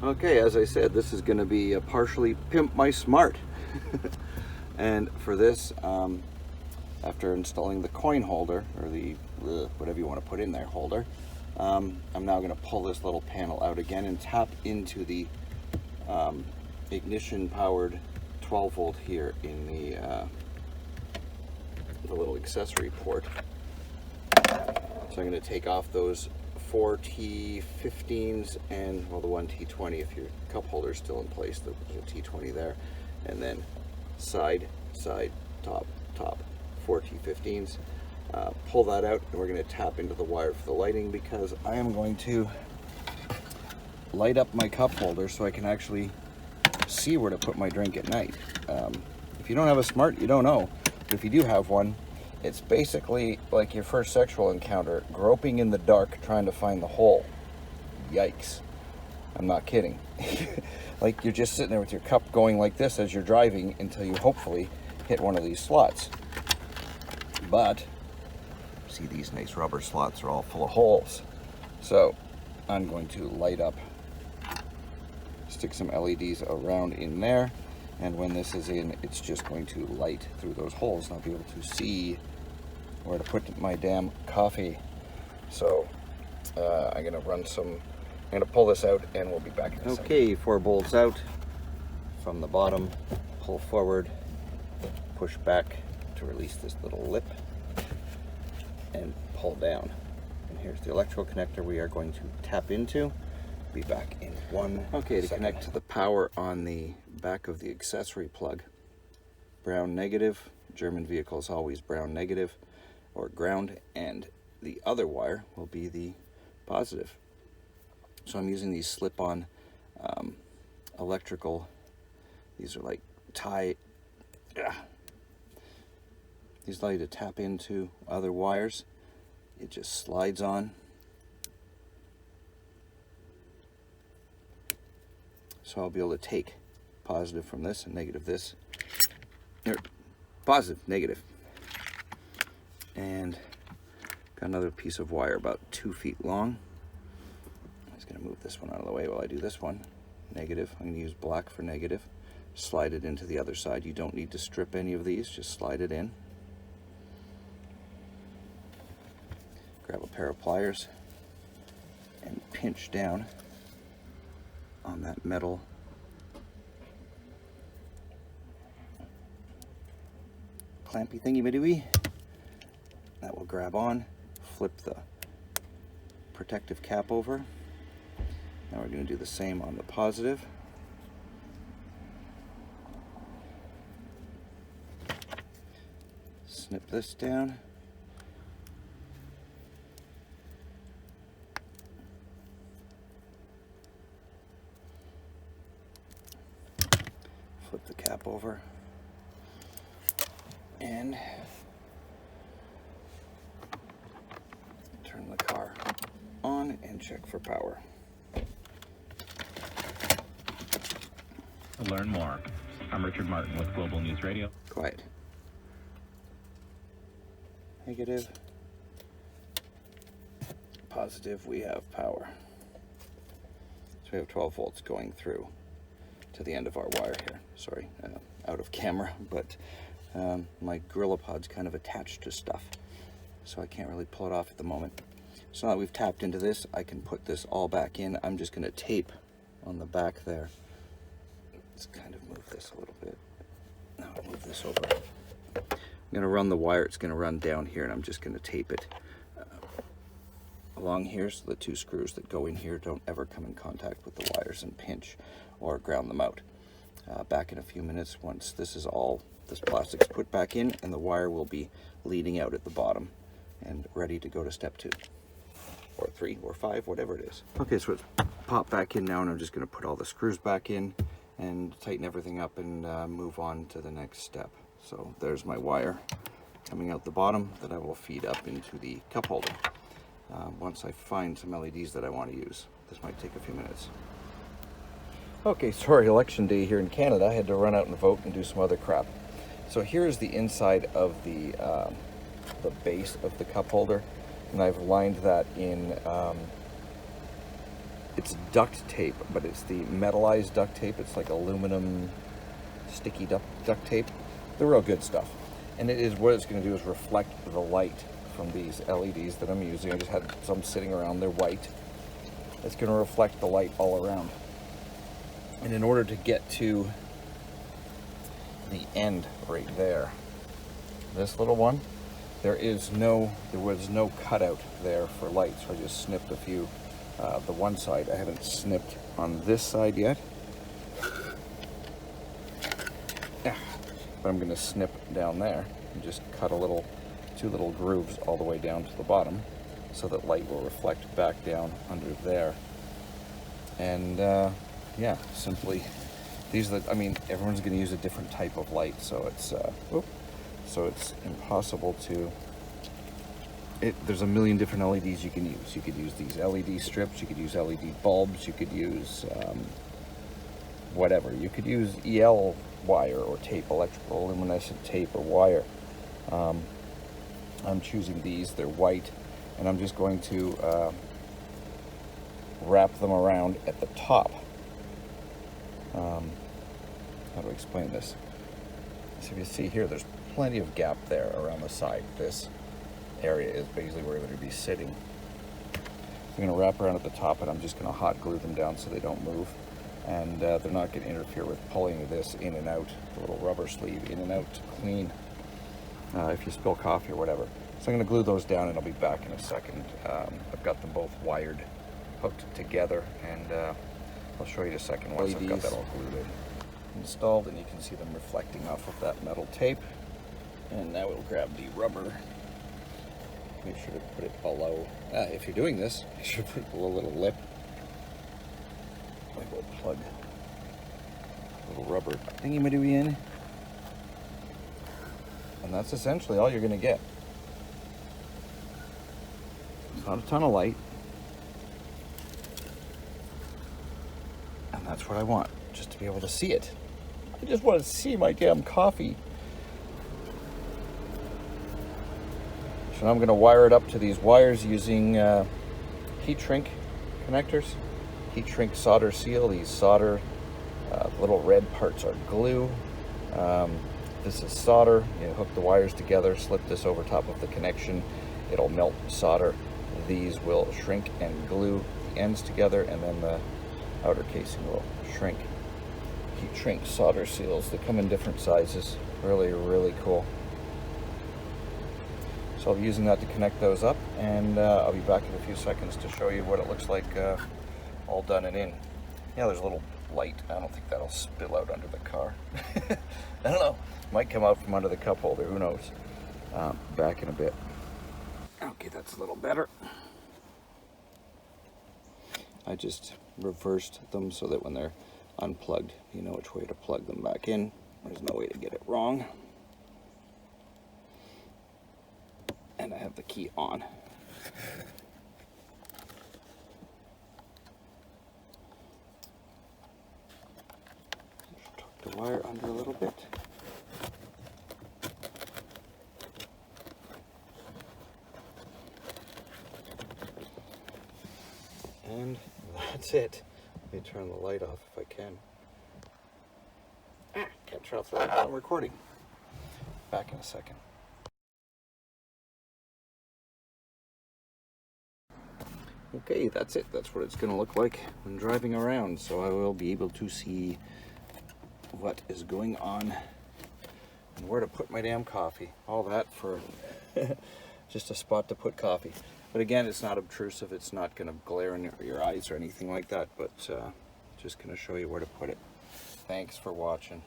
Okay, as I said, this is going to be a partially pimp my smart. And for this, after installing the coin holder, or the whatever you want to put in there holder, I'm now going to pull this little panel out again and tap into the ignition powered 12 volt here in the little accessory port. So I'm going to take off those 4 T15s and, well, the 1 T20 if your cup holder is still in place. There's a T20 there. And then side, top, 4 T15s. Pull that out, and we're going to tap into the wire for the lighting, because I am going to light up my cup holder so I can actually see where to put my drink at night. If you don't have a smart, you don't know. But if you do have one, it's basically like your first sexual encounter, groping in the dark trying to find the hole. Yikes. I'm not kidding. Like, you're just sitting there with your cup going like this as you're driving until you hopefully hit one of these slots. But see, these nice rubber slots are all full of holes. So I'm going to light up, stick some LEDs around in there, and when this is in, it's just going to light through those holes, and I'll be able to see where to put my damn coffee. So I'm gonna pull this out, and we'll be back in a second. Okay, 4 bolts out from the bottom, pull forward, push back to release this little lip, and pull down. And here's the electrical connector we are going to tap into. Be back in 1 Okay, to second. Connect to the power on the back of the accessory plug, brown negative. German vehicles always brown negative or ground, and the other wire will be the positive. So I'm using these slip-on electrical, these are like these allow you to tap into other wires. It just slides on. So I'll be able to take positive from this and negative this. Positive, negative. And got another piece of wire about 2 feet long. I'm just going to move this one out of the way while I do this one. Negative. I'm going to use black for negative. Slide it into the other side. You don't need to strip any of these, just slide it in. Grab a pair of pliers and pinch down on that metal clampy thingy madooey. That will grab on. Flip the protective cap over. Now we're going to do the same on the positive. Snip this down. Flip the cap over and turn the car on and check for power. To learn more, I'm Richard Martin with Global News Radio. Quiet. Negative. Positive, we have power. So we have 12 volts going through to the end of our wire here. Sorry, out of camera, but my Gorilla Pod's kind of attached to stuff, so I can't really pull it off at the moment. So now that we've tapped into this, I can put this all back in. I'm just going to tape on the back there. Let's kind of move this a little bit. Now I'll move this over. I'm going to run the wire. It's going to run down here, and I'm just going to tape it along here so the 2 screws that go in here don't ever come in contact with the wires and pinch or ground them out. Back in a few minutes once this plastic's put back in, and the wire will be leading out at the bottom and ready to go to step 2 or 3 or 5, whatever it is. Okay, so it's popped back in now, and I'm just going to put all the screws back in and tighten everything up and move on to the next step. So there's my wire coming out the bottom that I will feed up into the cup holder. Once I find some LEDs that I want to use. This might take a few minutes. Okay, sorry, election day here in Canada. I had to run out and vote and do some other crap. So here's the inside of the base of the cup holder, and I've lined that in it's duct tape, but it's the metallized duct tape. It's like aluminum sticky duct tape. They're real good stuff. And it is, what it's going to do is reflect the light from these LEDs that I'm using. I just had some sitting around. They're white. It's going to reflect the light all around. And in order to get to the end right there, this little one, there was no cutout there for light, so I just snipped a few. The one side I haven't snipped on this side yet, but I'm going to snip down there and just cut two little grooves all the way down to the bottom, so that light will reflect back down under there. And yeah, simply these are the, I mean, everyone's going to use a different type of light, so it's impossible to. There's a million different LEDs you can use. You could use these LED strips, you could use LED bulbs, you could use whatever. You could use EL wire or tape, electrical luminescent tape or wire. I'm choosing these, they're white, and I'm just going to wrap them around at the top. How do I explain this? So if you see here, there's plenty of gap there around the side. This area is basically where they're going to be sitting. So I'm going to wrap around at the top, and I'm just going to hot glue them down so they don't move. And they're not going to interfere with pulling this in and out, the little rubber sleeve in and out to clean if you spill coffee or whatever. So I'm going to glue those down, and I'll be back in a second. I've got them both wired, hooked together, and I'll show you in a second once I've got that all glued in. Installed, and you can see them reflecting off of that metal tape. And now we'll grab the rubber. Make sure to put it below. If you're doing this, make sure to put it below a little lip. We'll plug a little rubber thingy-ma-dooey in. And that's essentially all you're going to get. It's not a ton of light. And that's what I want, just to be able to see it. I just want to see my damn coffee. So now I'm going to wire it up to these wires using heat shrink connectors. Heat shrink solder seal. These solder little red parts are glue. This is solder. You hook the wires together, slip this over top of the connection. It'll melt solder. These will shrink and glue the ends together, and then the outer casing will shrink. Heat shrink solder seals. They come in different sizes. Really, really cool. So I'll be using that to connect those up, and I'll be back in a few seconds to show you what it looks like all done and in. Yeah, there's a little light. I don't think that'll spill out under the car. I don't know. Might come out from under the cup holder. Who knows? Back in a bit. Okay, that's a little better. I just reversed them so that when they're unplugged, you know which way to plug them back in. There's no way to get it wrong. And I have the key on. Just tuck the wire under a little bit. And that's it. Let me turn the light off if I can. Can't turn off the light while I'm recording. Back in a second. Okay, that's it. That's what it's going to look like when driving around. So I will be able to see what is going on and where to put my damn coffee. All that for just a spot to put coffee. But again, it's not obtrusive. It's not going to glare in your eyes or anything like that. But just going to show you where to put it. Thanks for watching.